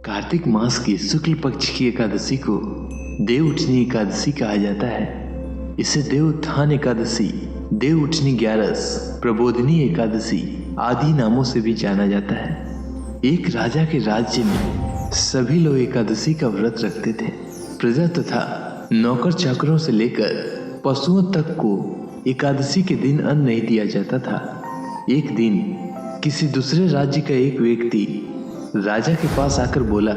कार्तिक मास की शुक्ल पक्ष की एकादशी को देव उठनी एकादशी कहा जाता है। इसे देव उत्थान एकादशी, देव उठनी ग्यारस, प्रबोधिनी एकादशी आदि नामों से भी जाना जाता है। एक राजा के राज्य में सभी लोग एकादशी का व्रत रखते थे। प्रजा तथा नौकर चाकरों से लेकर पशुओं तक को एकादशी के दिन अन्न नहीं दिया जाता था। एक दिन किसी दूसरे राज्य का एक व्यक्ति राजा के पास आकर बोला,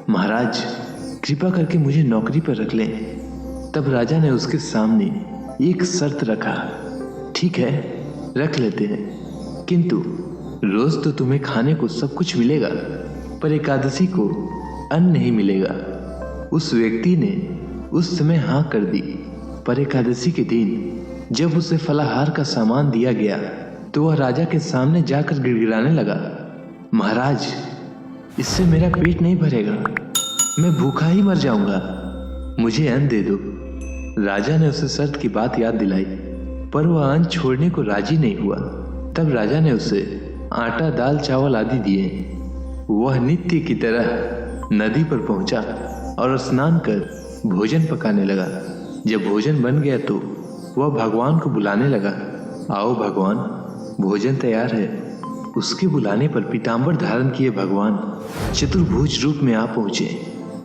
महाराज कृपा करके मुझे नौकरी पर रख लें। तब राजा ने उसके सामने एक शर्त रखा, ठीक है रख लेते हैं, किंतु रोज तो तुम्हें खाने को सब कुछ मिलेगा, पर एकादशी को अन्न नहीं मिलेगा। उस व्यक्ति ने उस समय हाँ कर दी, पर एकादशी के दिन जब उसे फलाहार का सामान दिया गया तो वह राजा के सामने जाकर गिड़गिड़ाने लगा, महाराज इससे मेरा पेट नहीं भरेगा, मैं भूखा ही मर जाऊंगा, मुझे अन्न दे दो। राजा ने उसे शर्त की बात याद दिलाई, पर वह अन्न छोड़ने को राजी नहीं हुआ। तब राजा ने उसे आटा, दाल, चावल आदि दिए। वह नित्य की तरह नदी पर पहुंचा और स्नान कर भोजन पकाने लगा। जब भोजन बन गया तो वह भगवान को बुलाने लगा, आओ भगवान भोजन तैयार है। उसके बुलाने पर पीतांबर धारण किए भगवान चतुर्भुज रूप में आ पहुंचे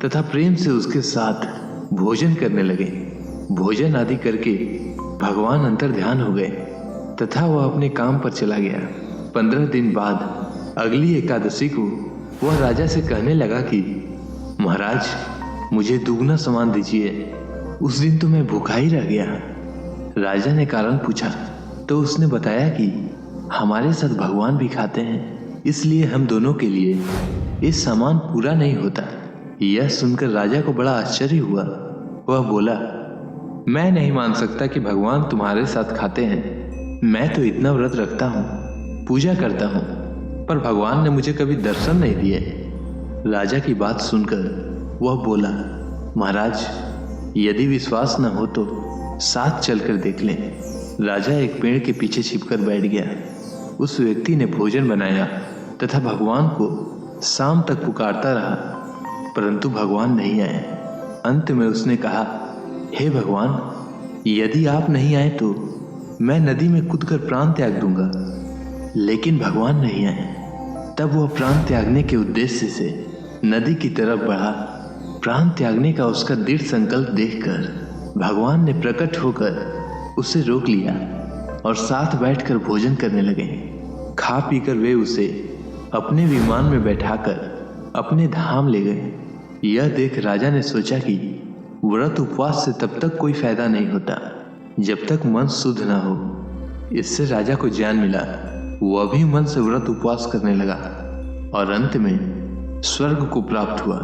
तथा प्रेम से उसके साथ भोजन करने लगे। भोजन आदि करके भगवान अंतर ध्यान हो गए तथा वह अपने काम पर चला गया। 15 दिन बाद अगली एकादशी को वह राजा से कहने लगा कि महाराज मुझे दुगना सामान दीजिए, उस दिन तो मैं भूखा ही रह गया। राजा ने कारण पूछा तो उसने बताया कि हमारे साथ भगवान भी खाते हैं, इसलिए हम दोनों के लिए ये सामान पूरा नहीं होता। यह सुनकर राजा को बड़ा आश्चर्य हुआ। वह बोला, मैं नहीं मान सकता कि भगवान तुम्हारे साथ खाते हैं। मैं तो इतना व्रत रखता हूँ, पूजा करता हूँ, पर भगवान ने मुझे कभी दर्शन नहीं दिए। राजा की बात सुनकर वह बोला, महाराज यदि विश्वास न हो तो साथ चलकर देख लें। राजा एक पेड़ के पीछे छिपकर बैठ गया। उस व्यक्ति ने भोजन बनाया तथा भगवान को शाम तक पुकारता रहा, परंतु भगवान नहीं आए। अंत में उसने कहा, हे भगवान यदि आप नहीं आए तो मैं नदी में कूदकर प्राण त्याग दूंगा। लेकिन भगवान नहीं आए। तब वह प्राण त्यागने के उद्देश्य से नदी की तरफ बढ़ा। प्राण त्यागने का उसका दृढ़ संकल्प देखकर भगवान ने प्रकट होकर उसे रोक लिया और साथ बैठकर भोजन करने लगे। खा पीकर वे उसे अपने विमान में बैठाकर अपने धाम ले गए। यह देख राजा ने सोचा कि व्रत उपवास से तब तक कोई फायदा नहीं होता जब तक मन शुद्ध न हो। इससे राजा को ज्ञान मिला। वह भी मन से व्रत उपवास करने लगा और अंत में स्वर्ग को प्राप्त हुआ।